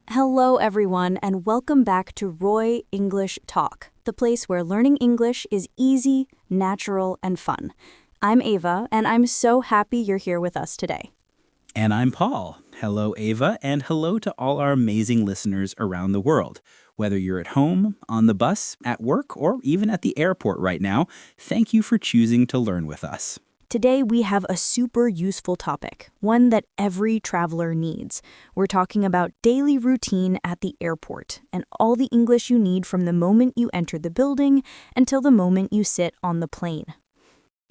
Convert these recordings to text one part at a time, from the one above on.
Hello, everyone, and welcome back to Roy English Talk, the place where learning English is easy, natural, and fun. I'm Ava, and I'm so happy you're here with us today. And I'm Paul. Hello, Ava, and hello to all our amazing listeners around the world. Whether you're at home, on the bus, at work, or even at the airport right now, thank you for choosing to learn with us. Today, we have a super useful topic, one that every traveler needs. We're talking about daily routine at the airport and all the English you need from the moment you enter the building until the moment you sit on the plane.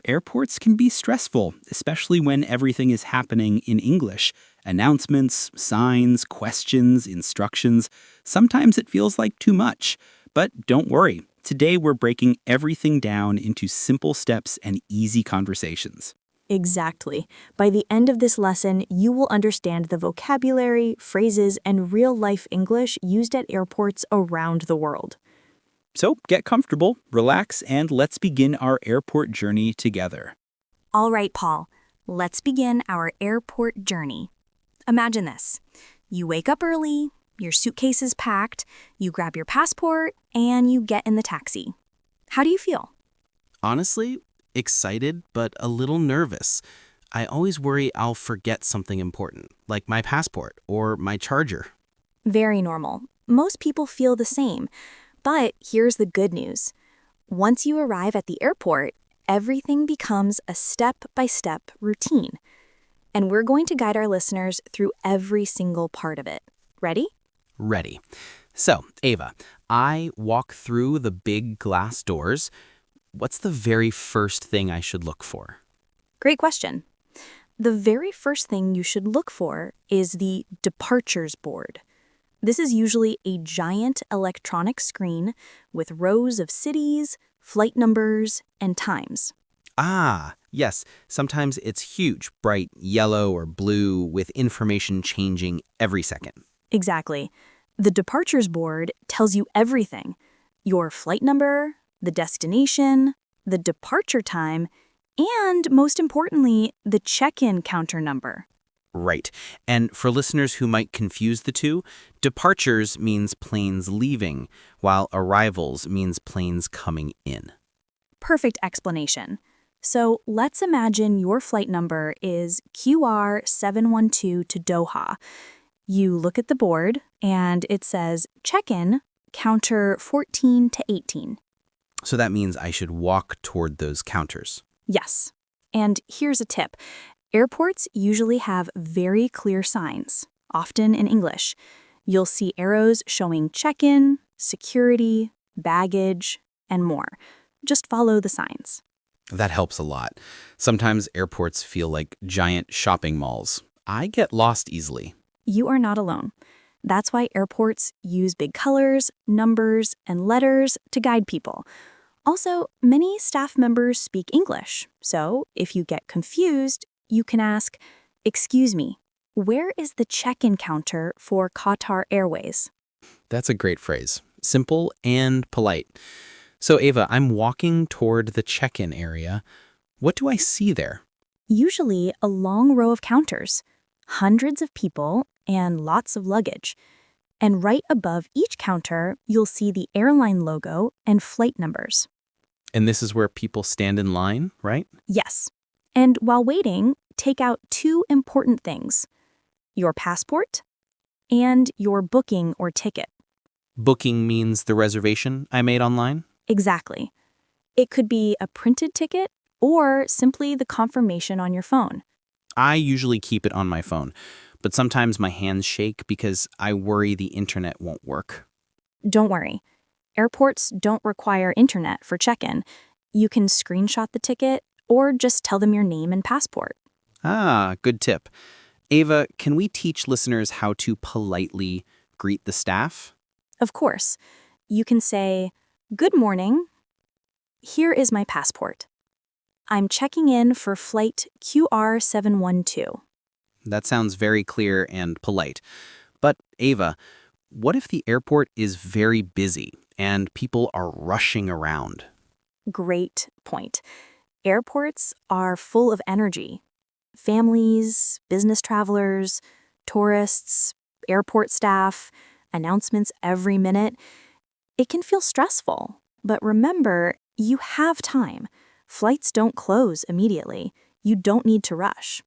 Airports can be stressful, especially when everything is happening in English. Announcements, signs, questions, instructions. Sometimes it feels like too much. But don't worry. Today we're breaking everything down into simple steps and easy conversations. Exactly. By the end of this lesson, you will understand the vocabulary, phrases, and real-life English used at airports around the world. So get comfortable, relax, and let's begin our airport journey together. All right, Paul, let's begin our airport journey. Imagine this. You wake up early, your suitcase is packed, you grab your passport, and you get in the taxi. How do you feel? Honestly, excited but a little nervous. I always worry I'll forget something important, like my passport or my charger. Very normal. Most people feel the same. But here's the good news. Once you arrive at the airport, everything becomes a step-by-step routine. And we're going to guide our listeners through every single part of it. Ready? Ready. So, Ava, I walk through the big glass doors. What's the very first thing I should look for? Great question. The very first thing you should look for is the departures board. This is usually a giant electronic screen with rows of cities, flight numbers, and times. Ah, yes. Sometimes it's huge, bright yellow or blue with information changing every second. Exactly. The departures board tells you everything: your flight number, the destination, the departure time, and most importantly, the check-in counter number. Right. And for listeners who might confuse the two, departures means planes leaving, while arrivals means planes coming in. Perfect explanation. So let's imagine your flight number is QR712 to Doha. You look at the board, and it says check-in, counter 14 to 18. So that means I should walk toward those counters. Yes. And here's a tip. Airports usually have very clear signs, often in English. You'll see arrows showing check-in, security, baggage, and more. Just follow the signs. That helps a lot. Sometimes airports feel like giant shopping malls. I get lost easily. You are not alone. That's why airports use big colors, numbers, and letters to guide people. Also, many staff members speak English, so if you get confused, you can ask, "Excuse me, where is the check-in counter for Qatar Airways?" That's a great phrase. Simple and polite. So, Ava, I'm walking toward the check-in area. What do I see there? Usually a long row of counters, hundreds of people, and lots of luggage. And right above each counter, you'll see the airline logo and flight numbers. And this is where people stand in line, right? Yes. And while waiting, take out two important things: your passport and your booking or ticket. Booking means the reservation I made online? Exactly. It could be a printed ticket or simply the confirmation on your phone. I usually keep it on my phone, but sometimes my hands shake because I worry the internet won't work. Don't worry. Airports don't require internet for check-in. You can screenshot the ticket or just tell them your name and passport. Ah, good tip. Ava, can we teach listeners how to politely greet the staff? Of course. You can say, "Good morning. Here is my passport. I'm checking in for flight QR712. That sounds very clear and polite. But, Ava, what if the airport is very busy and people are rushing around? Great point. Airports are full of energy. Families, business travelers, tourists, airport staff, announcements every minute. It can feel stressful, but remember, you have time. Flights don't close immediately. You don't need to rush.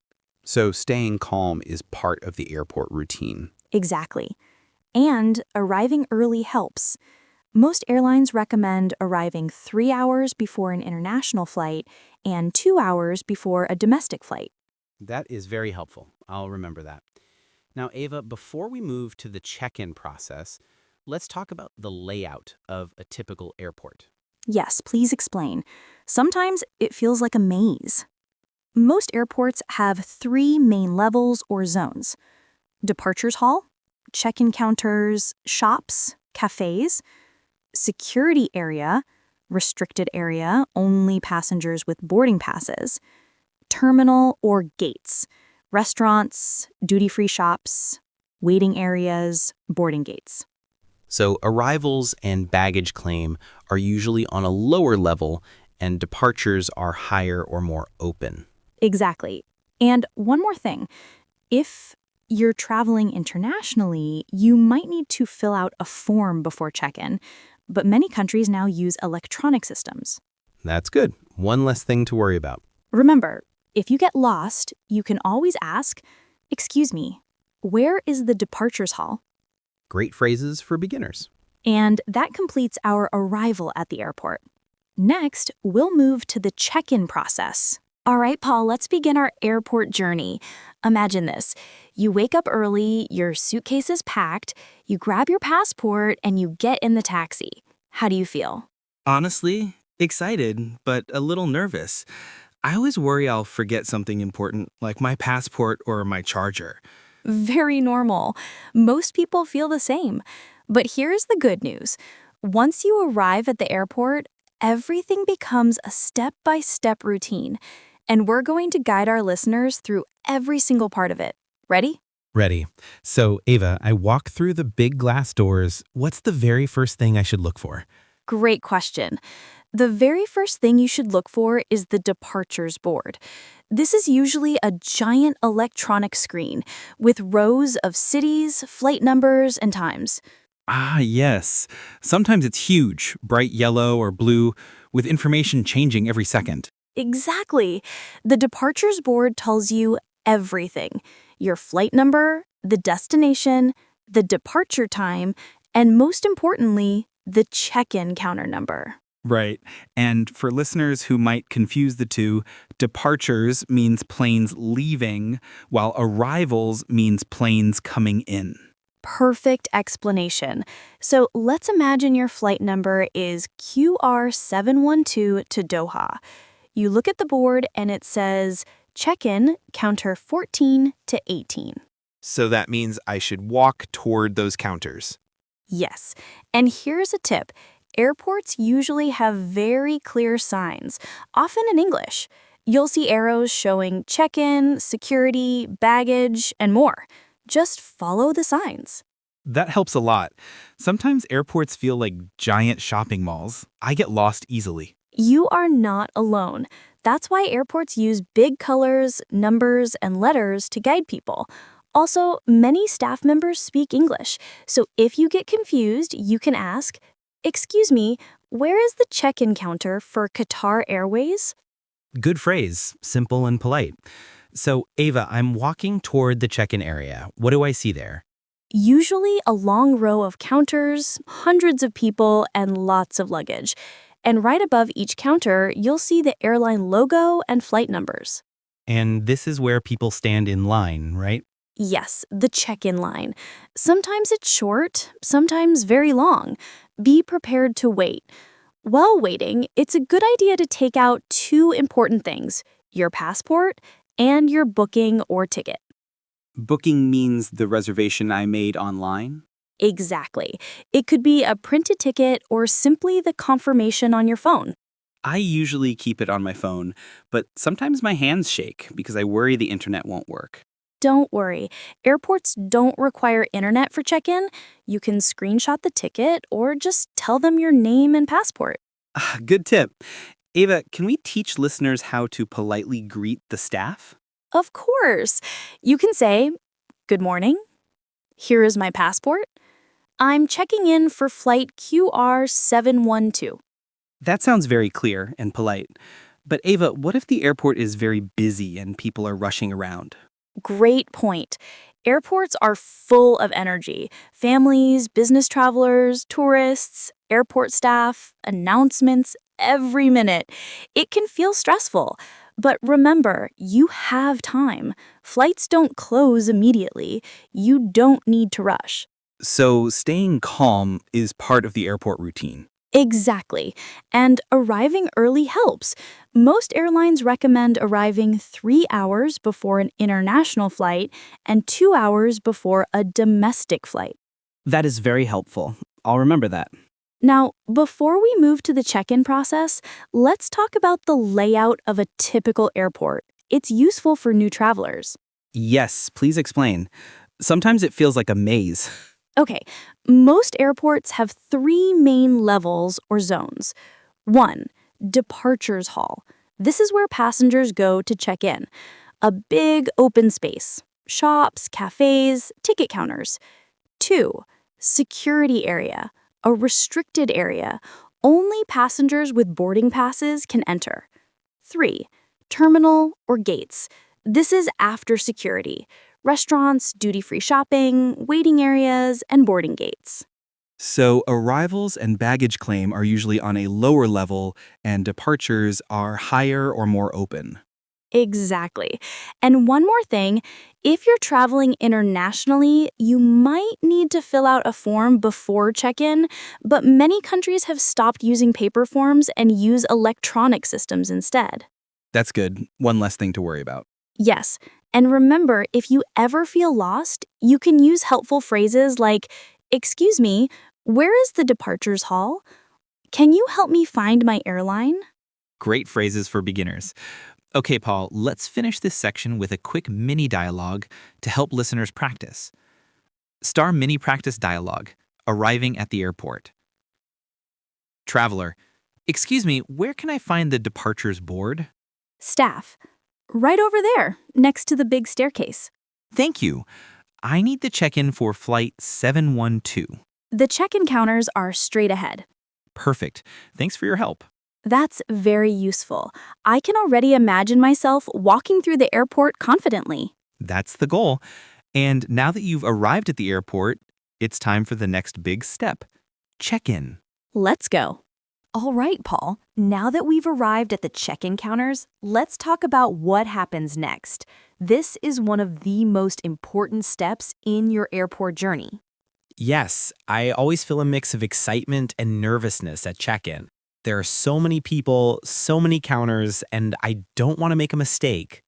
So staying calm is part of the airport routine. Exactly. And arriving early helps. Most airlines recommend arriving 3 hours before an international flight and 2 hours before a domestic flight. That is very helpful. I'll remember that. Now, Ava, before we move to the check-in process, let's talk about the layout of a typical airport. Yes, please explain. Sometimes it feels like a maze. Most airports have 3 main levels or zones: departures hall, check-in counters, shops, cafes; security area, restricted area, only passengers with boarding passes; terminal or gates, restaurants, duty-free shops, waiting areas, boarding gates. So arrivals and baggage claim are usually on a lower level, and departures are higher or more open. Exactly. And one more thing. If you're traveling internationally, you might need to fill out a form before check-in, but many countries now use electronic systems. That's good. One less thing to worry about. Remember, if you get lost, you can always ask, "Excuse me, where is the departures hall?" Great phrases for beginners. And that completes our arrival at the airport. Next, we'll move to the check-in process. All right, Paul, let's begin our airport journey. Imagine this. You wake up early, your suitcase is packed, you grab your passport, and you get in the taxi. How do you feel? Honestly, excited, but a little nervous. I always worry I'll forget something important, like my passport or my charger. Very normal. Most people feel the same. But here's the good news. Once you arrive at the airport, everything becomes a step-by-step routine. And we're going to guide our listeners through every single part of it. Ready? Ready. So, Ava, I walk through the big glass doors. What's the very first thing I should look for? Great question. The very first thing you should look for is the departures board. This is usually a giant electronic screen with rows of cities, flight numbers, and times. Ah, yes. Sometimes it's huge, bright yellow or blue, with information changing every second. Exactly. The departures board tells you everything: your flight number, the destination, the departure time, and most importantly, the check-in counter number. Right. And for listeners who might confuse the two, departures means planes leaving, while arrivals means planes coming in. Perfect explanation. So let's imagine your flight number is QR712 to Doha. You look at the board and it says check-in counter 14 to 18. So that means I should walk toward those counters. Yes. And here's a tip. Airports usually have very clear signs, often in English. You'll see arrows showing check-in, security, baggage, and more. Just follow the signs. That helps a lot. Sometimes airports feel like giant shopping malls. I get lost easily. You are not alone. That's why airports use big colors, numbers, and letters to guide people. Also, many staff members speak English, so if you get confused, you can ask, "Excuse me, where is the check-in counter for Qatar Airways?" Good phrase, simple and polite. So, Ava, I'm walking toward the check-in area. What do I see there? Usually a long row of counters, hundreds of people, and lots of luggage. And right above each counter, you'll see the airline logo and flight numbers. And this is where people stand in line, right? Yes, the check-in line. Sometimes it's short, sometimes very long. Be prepared to wait. While waiting, it's a good idea to take out 2 important things: your passport and your booking or ticket. Booking means the reservation I made online? Exactly. It could be a printed ticket or simply the confirmation on your phone. I usually keep it on my phone, but sometimes my hands shake because I worry the internet won't work. Don't worry. Airports don't require internet for check-in. You can screenshot the ticket or just tell them your name and passport. Good tip. Ava, can we teach listeners how to politely greet the staff? Of course. You can say, "Good morning. Here is my passport. I'm checking in for flight QR 712." That sounds very clear and polite. But Ava, what if the airport is very busy and people are rushing around? Great point. Airports are full of energy. Families, business travelers, tourists, airport staff, announcements, every minute. It can feel stressful. But remember, you have time. Flights don't close immediately. You don't need to rush. So staying calm is part of the airport routine. Exactly. And arriving early helps. Most airlines recommend arriving 3 hours before an international flight and 2 hours before a domestic flight. That is very helpful. I'll remember that. Now, before we move to the check-in process, let's talk about the layout of a typical airport. It's useful for new travelers. Yes, please explain. Sometimes it feels like a maze. Okay, most airports have three main levels or zones. 1. Departures hall. This is where passengers go to check in. A big open space. Shops, cafes, ticket counters. 2. Security area. A restricted area. Only passengers with boarding passes can enter. 3. Terminal or gates. This is after security. Restaurants, duty-free shopping, waiting areas, and boarding gates. So arrivals and baggage claim are usually on a lower level and departures are higher or more open. Exactly. And one more thing, if you're traveling internationally, you might need to fill out a form before check-in, but many countries have stopped using paper forms and use electronic systems instead. That's good. One less thing to worry about. Yes, and remember, if you ever feel lost, you can use helpful phrases like, "Excuse me, where is the departures hall? Can you help me find my airline?" Great phrases for beginners. Okay, Paul, let's finish this section with a quick mini dialogue to help listeners practice. Star mini practice dialogue, arriving at the airport. Traveler, excuse me, where can I find the departures board? Staff, right over there, next to the big staircase. Thank you. I need to check in for flight 712. The check-in counters are straight ahead. Perfect. Thanks for your help. That's very useful. I can already imagine myself walking through the airport confidently. That's the goal. And now that you've arrived at the airport, it's time for the next big step. Check-in. Let's go. All right, Paul. Now that we've arrived at the check-in counters, let's talk about what happens next. This is one of the most important steps in your airport journey. Yes, I always feel a mix of excitement and nervousness at check-in. There are so many people, so many counters, and I don't want to make a mistake.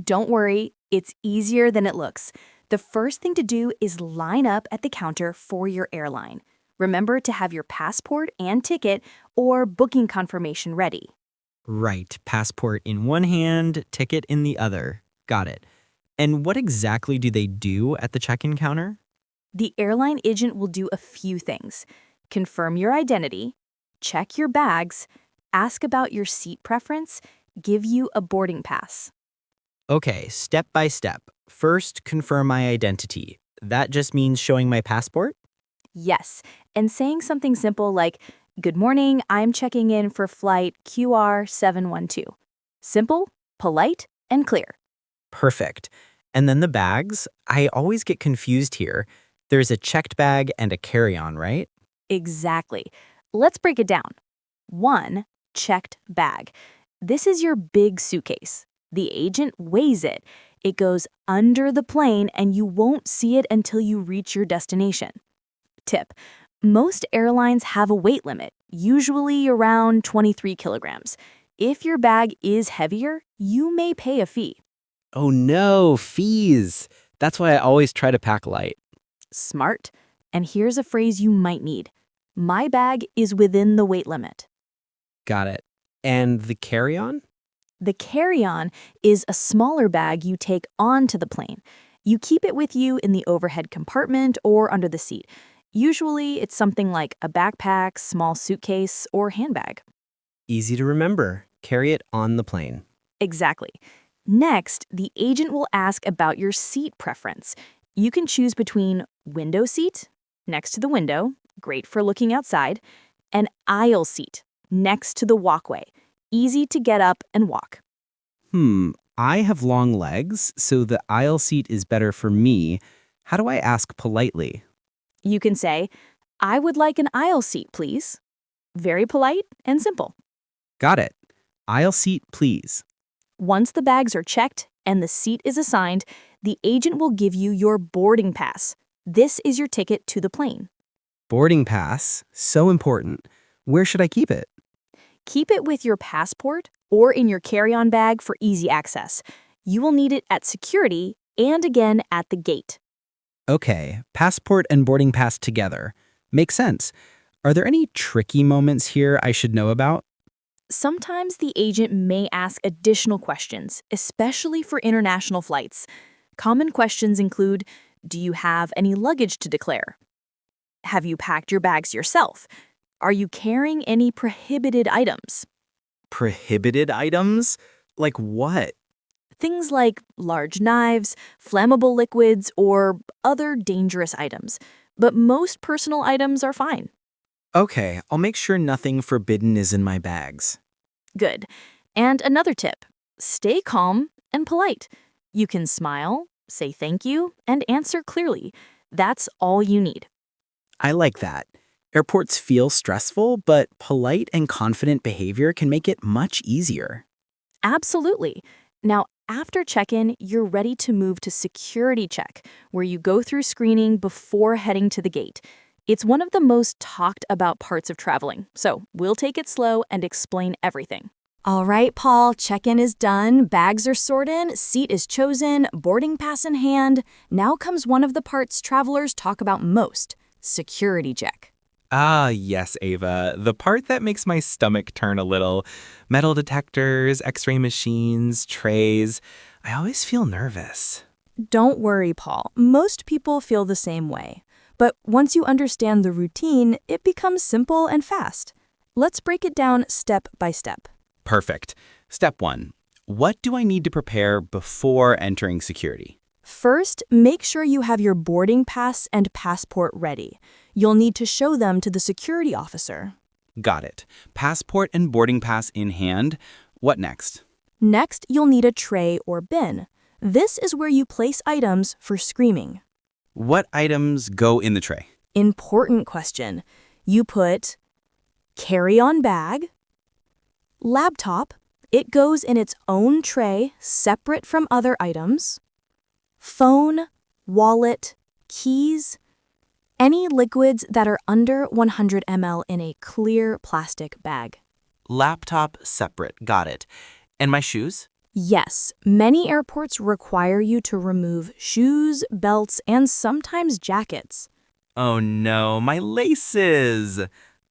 Don't worry, it's easier than it looks. The first thing to do is line up at the counter for your airline. Remember to have your passport and ticket or booking confirmation ready. Right, passport in one hand, ticket in the other. Got it. And what exactly do they do at the check-in counter? The airline agent will do a few things. Confirm your identity, check your bags, ask about your seat preference, give you a boarding pass. Okay, step by step. First, confirm my identity. That just means showing my passport? Yes, and saying something simple like, "Good morning, I'm checking in for flight QR 712. Simple, polite, and clear. Perfect. And then the bags? I always get confused here. There's a checked bag and a carry-on, right? Exactly. Let's break it down. 1. Checked bag. This is your big suitcase. The agent weighs it. It goes under the plane and you won't see it until you reach your destination. Tip: most airlines have a weight limit, usually around 23 kilograms. If your bag is heavier, you may pay a fee. Oh no, fees. That's why I always try to pack light. Smart. And here's a phrase you might need. My bag is within the weight limit. Got it. And the carry-on? The carry-on is a smaller bag you take onto the plane. You keep it with you in the overhead compartment or under the seat. Usually, it's something like a backpack, small suitcase, or handbag. Easy to remember. carry it on the plane. Exactly. Next, the agent will ask about your seat preference. You can choose between window seat, next to the window, great for looking outside, and aisle seat, next to the walkway, easy to get up and walk. I have long legs, so the aisle seat is better for me. How do I ask politely? You can say, I would like an aisle seat, please. Very polite and simple. Got it. Aisle seat, please. Once the bags are checked and the seat is assigned, the agent will give you your boarding pass. This is your ticket to the plane. Boarding pass, so important. Where should I keep it? Keep it with your passport or in your carry-on bag for easy access. You will need it at security and again at the gate. Okay, passport and boarding pass together. Makes sense. Are there any tricky moments here I should know about? Sometimes the agent may ask additional questions, especially for international flights. Common questions include, do you have any luggage to declare? Have you packed your bags yourself? Are you carrying any prohibited items? Prohibited items? Like what? Things like large knives, flammable liquids, or other dangerous items. But most personal items are fine. Okay, I'll make sure nothing forbidden is in my bags. Good. And another tip, stay calm and polite. You can smile, say thank you, and answer clearly. That's all you need. I like that. Airports feel stressful, but polite and confident behavior can make it much easier. Absolutely. Now, after check-in, you're ready to move to security check, where you go through screening before heading to the gate. It's one of the most talked about parts of traveling, so we'll take it slow and explain everything. All right, Paul, check-in is done, bags are sorted, seat is chosen, boarding pass in hand. Now comes one of the parts travelers talk about most, security check. Ah, yes, Ava. The part that makes my stomach turn a little. Metal detectors, x-ray machines, trays. I always feel nervous. Don't worry, Paul. Most people feel the same way. But once you understand the routine, it becomes simple and fast. Let's break it down step by step. Perfect. Step 1. What do I need to prepare before entering security? First, make sure you have your boarding pass and passport ready. You'll need to show them to the security officer. Got it. Passport and boarding pass in hand. What next? Next, you'll need a tray or bin. This is where you place items for screening. What items go in the tray? Important question. You put carry-on bag, laptop, it goes in its own tray separate from other items, phone, wallet, keys, any liquids that are under 100 ml in a clear plastic bag. Laptop separate, got it. And my shoes? Yes, many airports require you to remove shoes, belts, and sometimes jackets. Oh no, my laces!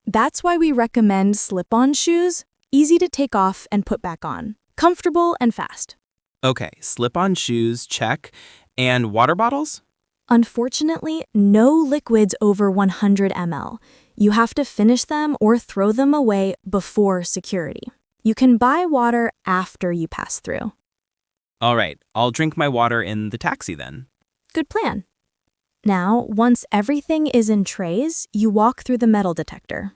That's why we recommend slip-on shoes, easy to take off and put back on, comfortable and fast. Okay, slip-on shoes, check. And water bottles? Unfortunately, no liquids over 100 ml. You have to finish them or throw them away before security. You can buy water after you pass through. All right, I'll drink my water in the taxi then. Good plan. Now, once everything is in trays, you walk through the metal detector.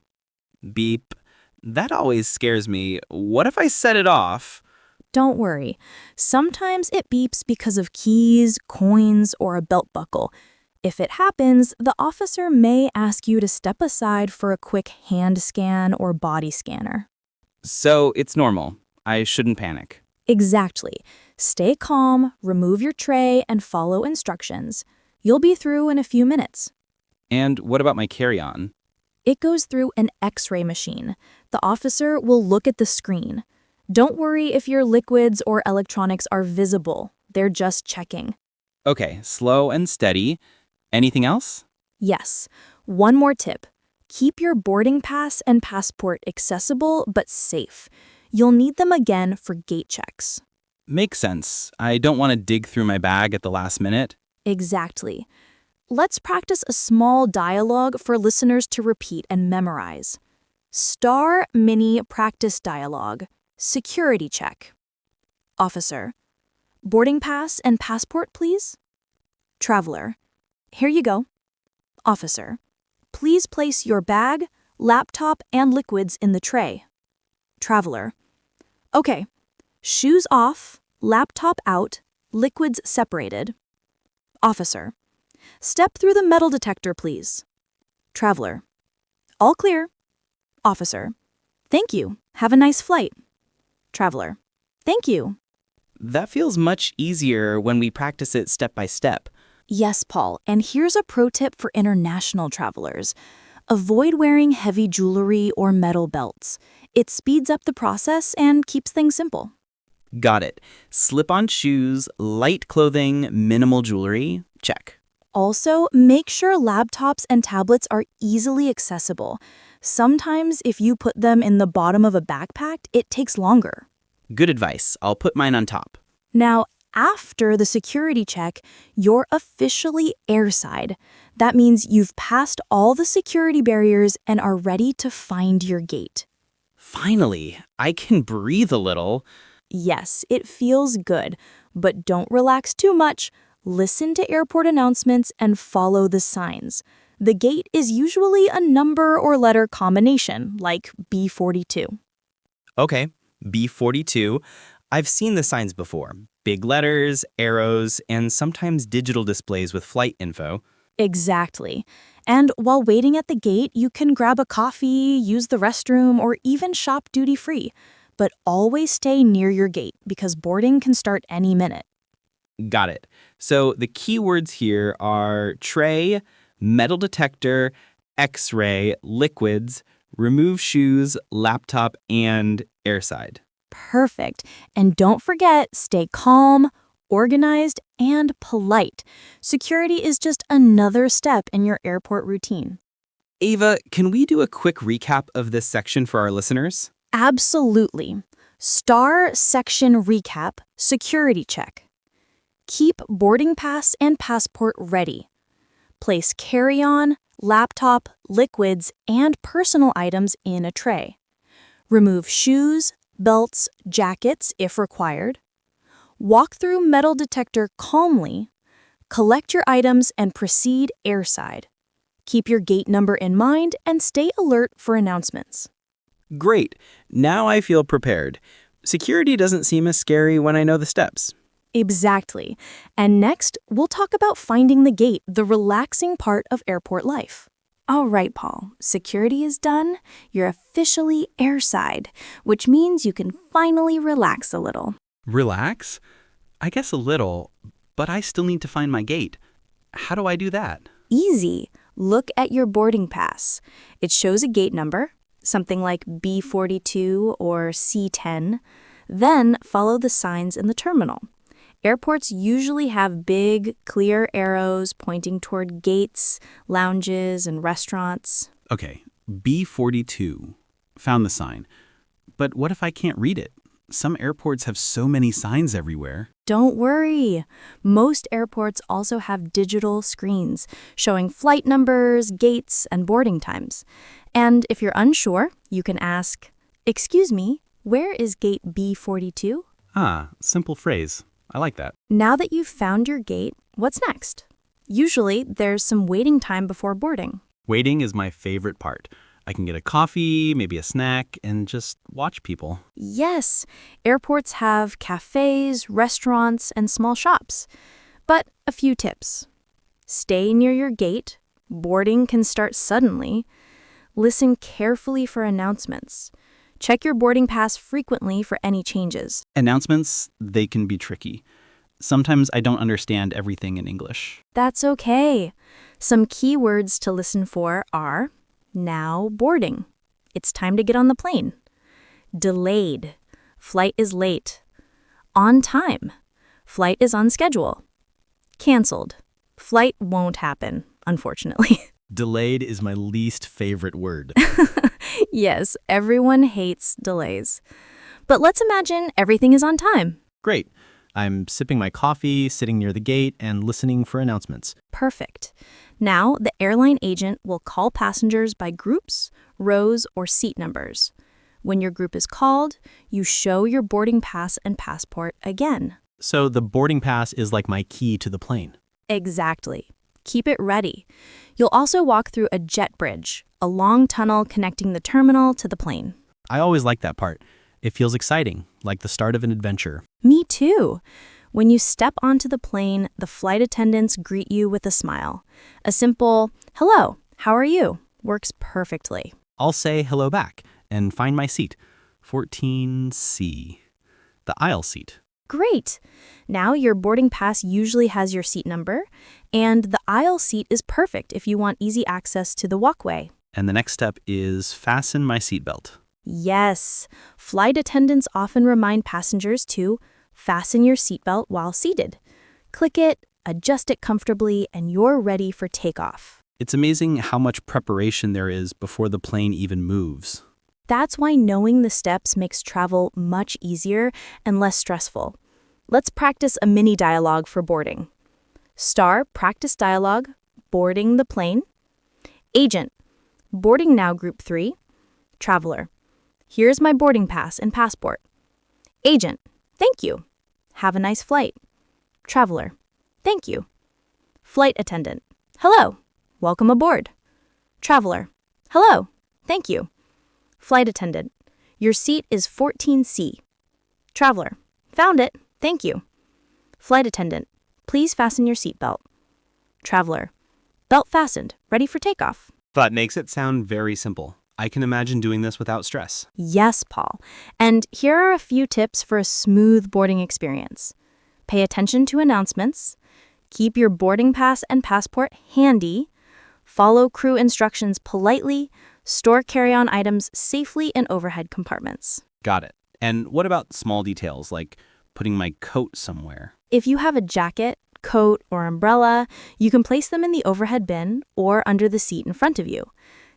Beep. That always scares me. What if I set it off? Don't worry. Sometimes it beeps because of keys, coins, or a belt buckle. If it happens, the officer may ask you to step aside for a quick hand scan or body scanner. So it's normal. I shouldn't panic. Exactly. Stay calm, remove your tray, and follow instructions. You'll be through in a few minutes. And what about my carry-on? It goes through an X-ray machine. The officer will look at the screen. Don't worry if your liquids or electronics are visible. They're just checking. Okay, slow and steady. Anything else? Yes. One more tip. Keep your boarding pass and passport accessible but safe. You'll need them again for gate checks. Makes sense. I don't want to dig through my bag at the last minute. Exactly. Let's practice a small dialogue for listeners to repeat and memorize. Star Mini Practice Dialogue. Security check. Officer, boarding pass and passport, please. Traveler, here you go. Officer, please place your bag, laptop, and liquids in the tray. Traveler, okay. Shoes off, laptop out, liquids separated. Officer, step through the metal detector, please. Traveler, all clear. Officer, thank you. Have a nice flight. Traveler, thank you. That feels much easier when we practice it step by step. Yes, Paul, and here's a pro tip for international travelers. Avoid wearing heavy jewelry or metal belts. It speeds up the process and keeps things simple. Got it. Slip-on shoes, light clothing, minimal jewelry. Check. Also, make sure laptops and tablets are easily accessible. Sometimes if you put them in the bottom of a backpack, it takes longer. Good advice. I'll put mine on top. Now, after the security check, you're officially airside. That means you've passed all the security barriers and are ready to find your gate. Finally, I can breathe a little. Yes, it feels good, but don't relax too much. Listen to airport announcements and follow the signs. The gate is usually a number or letter combination, like B42. Okay, B42. I've seen the signs before. Big letters, arrows, and sometimes digital displays with flight info. Exactly. And while waiting at the gate, you can grab a coffee, use the restroom, or even shop duty-free. But always stay near your gate because boarding can start any minute. Got it. So the key words here are tray, metal detector, X-ray, liquids, remove shoes, laptop, and airside. Perfect. And don't forget, stay calm, organized, and polite. Security is just another step in your airport routine. Ava, can we do a quick recap of this section for our listeners? Absolutely. Star section recap, security check. Keep boarding pass and passport ready. Place carry-on, laptop, liquids, and personal items in a tray. Remove shoes, belts, jackets if required. Walk through metal detector calmly. Collect your items and proceed airside. Keep your gate number in mind and stay alert for announcements. Great. Now I feel prepared. Security doesn't seem as scary when I know the steps. Exactly. And next, we'll talk about finding the gate, the relaxing part of airport life. All right, Paul. Security is done. You're officially airside, which means you can finally relax a little. Relax? I guess a little, but I still need to find my gate. How do I do that? Easy. Look at your boarding pass. It shows a gate number, something like B42 or C10. Then follow the signs in the terminal. Airports usually have big, clear arrows pointing toward gates, lounges, and restaurants. Okay, B42. Found the sign. But what if I can't read it? Some airports have so many signs everywhere. Don't worry. Most airports also have digital screens showing flight numbers, gates, and boarding times. And if you're unsure, you can ask, "Excuse me, where is gate B42?" Ah, simple phrase. I like that. Now that you've found your gate, what's next? Usually, there's some waiting time before boarding. Waiting is my favorite part. I can get a coffee, maybe a snack, and just watch people. Yes, airports have cafes, restaurants, and small shops. But a few tips. Stay near your gate. Boarding can start suddenly. Listen carefully for announcements. Check your boarding pass frequently for any changes. Announcements, they can be tricky. Sometimes I don't understand everything in English. That's okay. Some key words to listen for are now boarding. It's time to get on the plane. Delayed. Flight is late. On time. Flight is on schedule. Canceled. Flight won't happen, unfortunately. Delayed is my least favorite word. Yes, everyone hates delays. But let's imagine everything is on time. Great. I'm sipping my coffee, sitting near the gate, and listening for announcements. Perfect. Now, the airline agent will call passengers by groups, rows, or seat numbers. When your group is called, you show your boarding pass and passport again. So the boarding pass is like my key to the plane. Exactly. Keep it ready. You'll also walk through a jet bridge, a long tunnel connecting the terminal to the plane. I always like that part. It feels exciting, like the start of an adventure. Me too. When you step onto the plane, the flight attendants greet you with a smile. A simple, "Hello, how are you?" works perfectly. I'll say hello back and find my seat. 14C. The aisle seat. Great. Now your boarding pass usually has your seat number, and the aisle seat is perfect if you want easy access to the walkway. And the next step is fasten my seatbelt. Yes. Flight attendants often remind passengers to fasten your seatbelt while seated. Click it, adjust it comfortably, and you're ready for takeoff. It's amazing how much preparation there is before the plane even moves. That's why knowing the steps makes travel much easier and less stressful. Let's practice a mini dialogue for boarding. Star, practice dialogue, boarding the plane. Agent, boarding now group 3. Traveler, here's my boarding pass and passport. Agent, thank you. Have a nice flight. Traveler, thank you. Flight attendant, hello. Welcome aboard. Traveler, hello. Thank you. Flight attendant, your seat is 14C. Traveler, found it. Thank you. Flight attendant, please fasten your seatbelt. Traveler, belt fastened, ready for takeoff. That makes it sound very simple. I can imagine doing this without stress. Yes, Paul. And here are a few tips for a smooth boarding experience. Pay attention to announcements. Keep your boarding pass and passport handy. Follow crew instructions politely. Store carry-on items safely in overhead compartments. Got it. And what about small details, like putting my coat somewhere? If you have a jacket, coat, or umbrella, you can place them in the overhead bin or under the seat in front of you.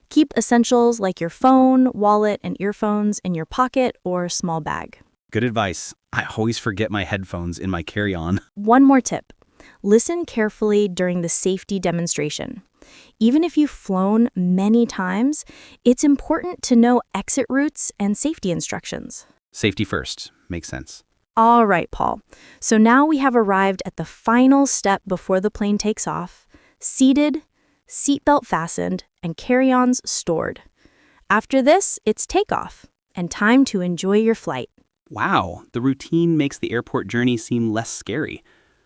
Keep essentials like your phone, wallet, and earphones in your pocket or small bag. Good advice. I always forget my headphones in my carry-on. One more tip. Listen carefully during the safety demonstration. Even if you've flown many times, it's important to know exit routes and safety instructions. Safety first. Makes sense. All right, Paul. So now we have arrived at the final step before the plane takes off. Seated, seatbelt fastened, and carry-ons stored. After this, it's takeoff and time to enjoy your flight. Wow, the routine makes the airport journey seem less scary.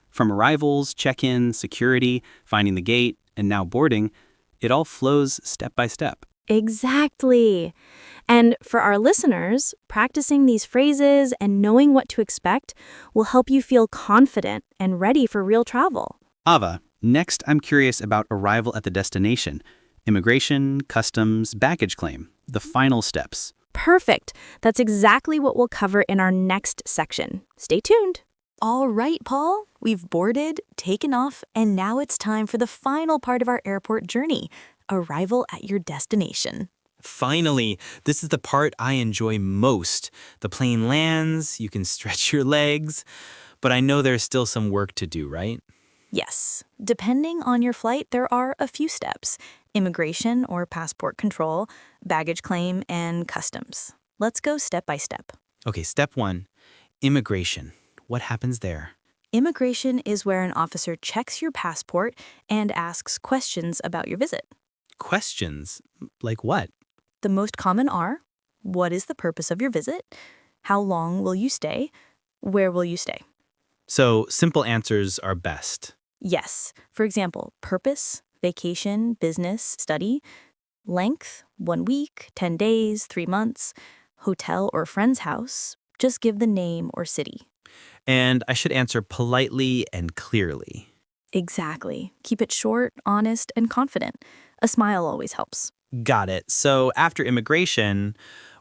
From arrivals, check-in, security, finding the gate, and now boarding, it all flows step by step. Exactly. And for our listeners, practicing these phrases and knowing what to expect will help you feel confident and ready for real travel. Ava, next I'm curious about arrival at the destination. Immigration, customs, baggage claim, the final steps. Perfect. That's exactly what we'll cover in our next section. Stay tuned. All right, Paul, we've boarded, taken off, and now it's time for the final part of our airport journey, arrival at your destination. Finally, this is the part I enjoy most. The plane lands, you can stretch your legs, but I know there's still some work to do, right? Yes, depending on your flight, there are a few steps: immigration or passport control, baggage claim, and customs. Let's go step by step. Okay, step 1, immigration. What happens there? Immigration is where an officer checks your passport and asks questions about your visit. Questions? Like what? The most common are: what is the purpose of your visit? How long will you stay? Where will you stay? So simple answers are best. Yes. For example, purpose, vacation, business, study. Length, 1 week, 10 days, 3 months. Hotel or friend's house. Just give the name or city. And I should answer politely and clearly. Exactly. Keep it short, honest, and confident. A smile always helps. Got it. So after immigration,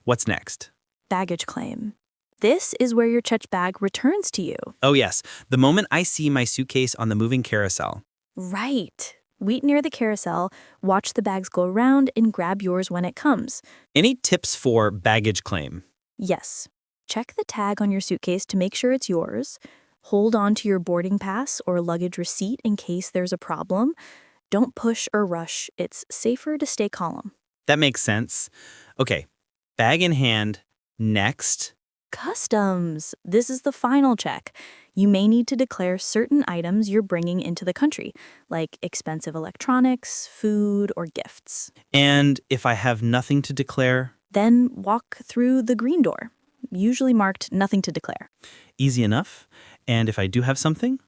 what's next? Baggage claim. This is where your checked bag returns to you. Oh yes, the moment I see my suitcase on the moving carousel. Right. Wait near the carousel, watch the bags go around, and grab yours when it comes. Any tips for baggage claim? Yes. Check the tag on your suitcase to make sure it's yours. Hold on to your boarding pass or luggage receipt in case there's a problem. Don't push or rush. It's safer to stay calm. That makes sense. Okay, bag in hand, Next. Customs. This is the final check. You may need to declare certain items you're bringing into the country, like expensive electronics, food, or gifts. And if I have nothing to declare? Then walk through the green door, usually marked nothing to declare. Easy enough. And if I do have something?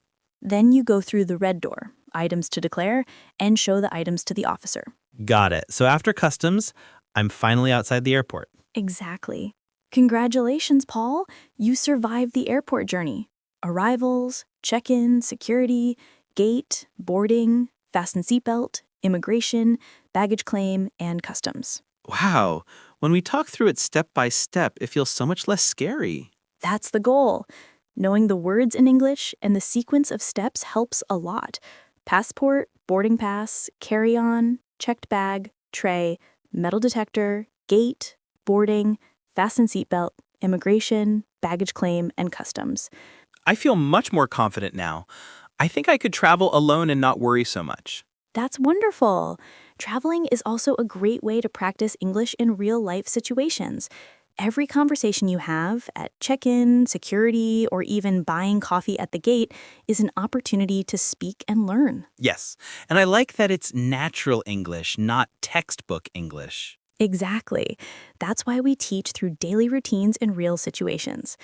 Then you go through the red door, items to declare, and show the items to the officer. Got it. So after customs, I'm finally outside the airport. Exactly. Congratulations, Paul. You survived the airport journey. Arrivals, check-in, security, gate, boarding, fasten seatbelt, immigration, baggage claim, and customs. Wow. When we talk through it step by step, it feels so much less scary. That's the goal. Knowing the words in English and the sequence of steps helps a lot. Passport, boarding pass, carry-on, checked bag, tray, metal detector, gate, boarding, fasten seatbelt, immigration, baggage claim, and customs. I feel much more confident now. I think I could travel alone and not worry so much. That's wonderful. Traveling is also a great way to practice English in real-life situations. Every conversation you have at check-in, security, or even buying coffee at the gate is an opportunity to speak and learn. Yes. And I like that it's natural English, not textbook English. Exactly. That's why we teach through daily routines in real situations.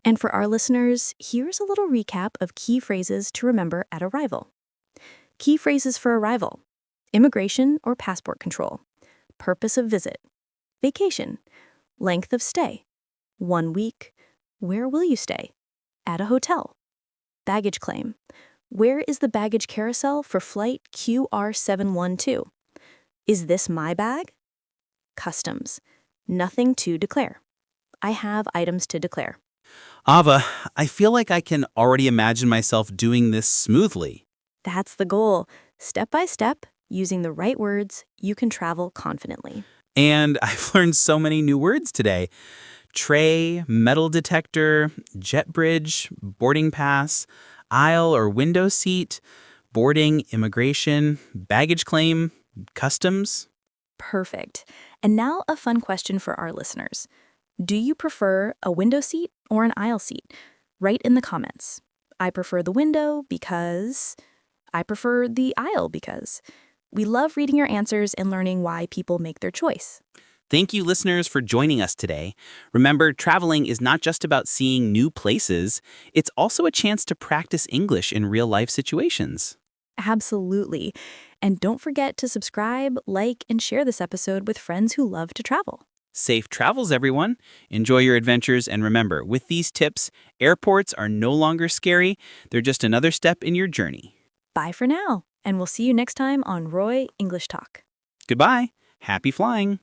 And for our listeners, here's a little recap of key phrases to remember at arrival. Key phrases for arrival: immigration or passport control, purpose of visit, vacation, length of stay, 1 week, where will you stay, at a hotel, baggage claim, where is the baggage carousel for flight QR712, is this my bag, customs, nothing to declare, I have items to declare. Ava, I feel like I can already imagine myself doing this smoothly. That's the goal. Step by step, using the right words, you can travel confidently. And I've learned so many new words today. Tray, metal detector, jet bridge, boarding pass, aisle or window seat, boarding, immigration, baggage claim, customs. Perfect. And now a fun question for our listeners. Do you prefer a window seat or an aisle seat? Write in the comments. I prefer the window because... I prefer the aisle because... We love reading your answers and learning why people make their choice. Thank you, listeners, for joining us today. Remember, traveling is not just about seeing new places. It's also a chance to practice English in real-life situations. Absolutely. And don't forget to subscribe, like, and share this episode with friends who love to travel. Safe travels, everyone. Enjoy your adventures, and remember, with these tips, airports are no longer scary. They're just another step in your journey. Bye for now, and we'll see you next time on Roy English Talk. Goodbye. Happy flying.